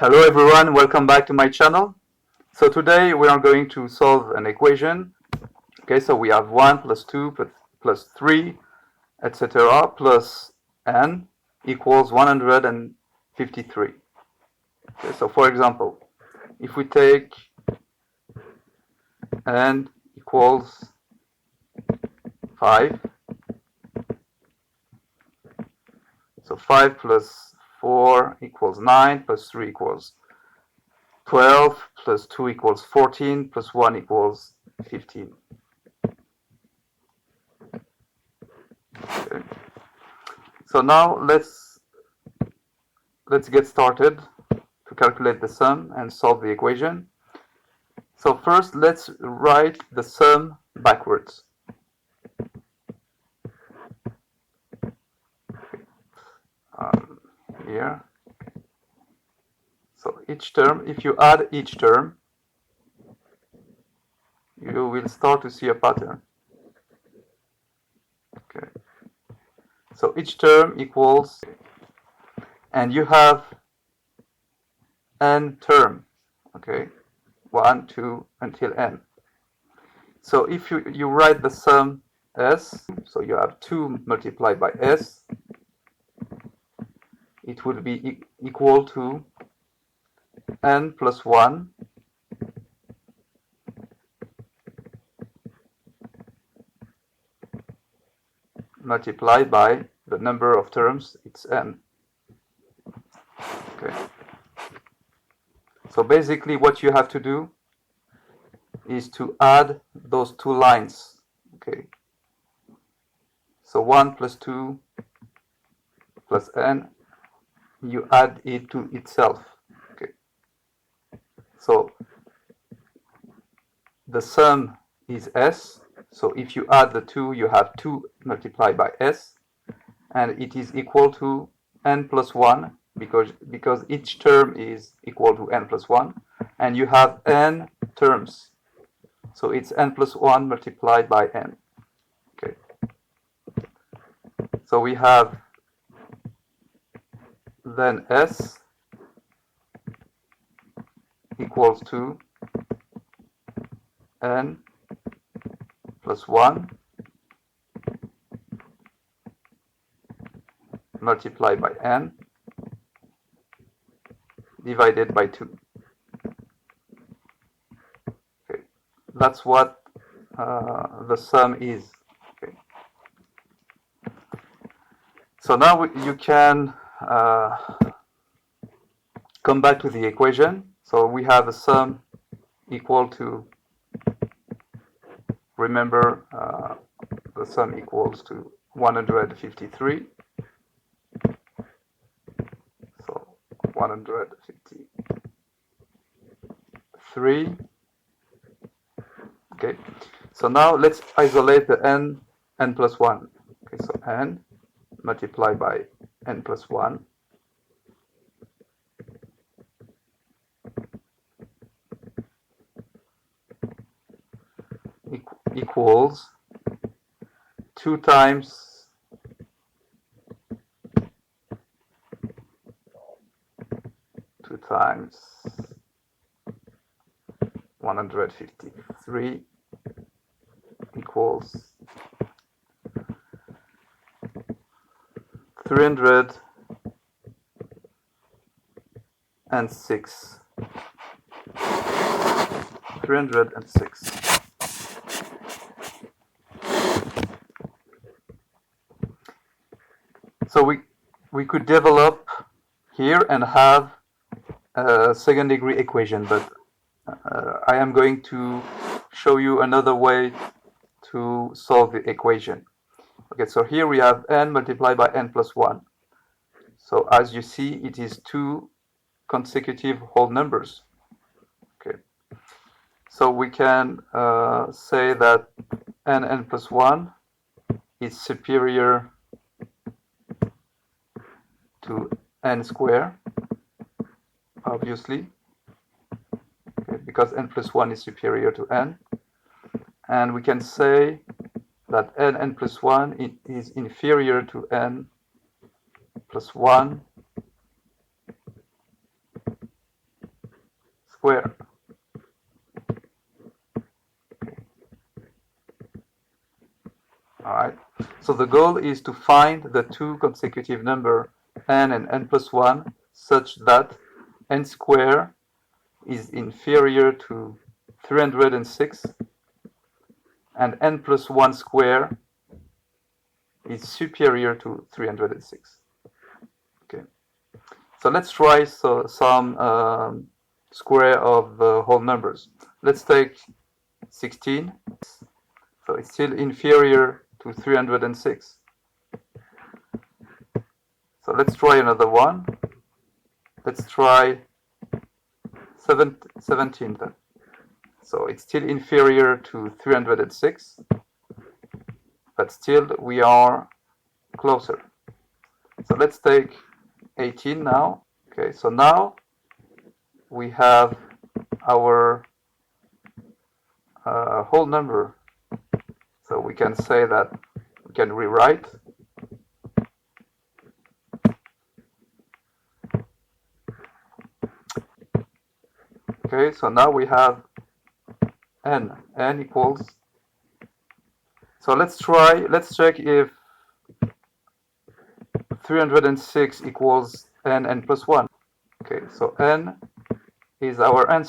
Hello everyone, welcome back to my channel. So today we are going to solve an equation. Okay, so we have 1 plus 2 plus 3, etc. plus n equals 153. Okay, so for example, if we take n equals 5, so 5 plus 4 equals 9, plus 3 equals 12, plus 2 equals 14, plus 1 equals 15. Okay. So now let's get started to calculate the sum and solve the equation. So first let's write the sum backwards. Here. So each term, if you add each term, you will start to see a pattern. Okay. So each term equals, and you have n term. Okay, 1, 2 until n. So if you write the sum s, so you have 2 multiplied by s, it will be equal to n plus 1 multiplied by the number of terms, it's n. Okay. So basically what you have to do is to add those two lines. Okay. So 1 plus 2 plus n, you add it to itself. Okay. So the sum is s. So if you add the 2, you have 2 multiplied by s, and it is equal to n plus 1 because each term is equal to n plus 1, and you have n terms. So it's n plus 1 multiplied by n. Okay. So we have then s equals to n plus 1 multiplied by n divided by 2. Okay. That's what the sum is. Okay. So now you can come back to the equation. So we have a sum equal to, remember, the sum equals to 153. So 153. Okay. So now let's isolate the n plus 1. Okay, so n multiplied by n plus 1 equals 2 times 153 equals 306. 306. So we could develop here and have a second degree equation, but I am going to show you another way to solve the equation. Okay, so here we have n multiplied by n plus 1. So as you see, it is 2 consecutive whole numbers. Okay, so we can say that n plus 1 is superior to n squared, obviously, okay, because n plus 1 is superior to n. And we can say that n plus 1 is inferior to n plus 1 square. Alright, so the goal is to find the two consecutive number n and n plus 1 such that n square is inferior to 306 and n plus 1 square is superior to 306. Okay, so let's try some square of whole numbers. Let's take 16, so it's still inferior to 306. So let's try another one. Let's try 17 then. So it's still inferior to 306, but still we are closer. So let's take 18 now. Okay, so now we have our whole number. So we can say that we can rewrite okay, so now we have n equals, so let's check if 306 equals n plus 1. Okay, so n is our answer.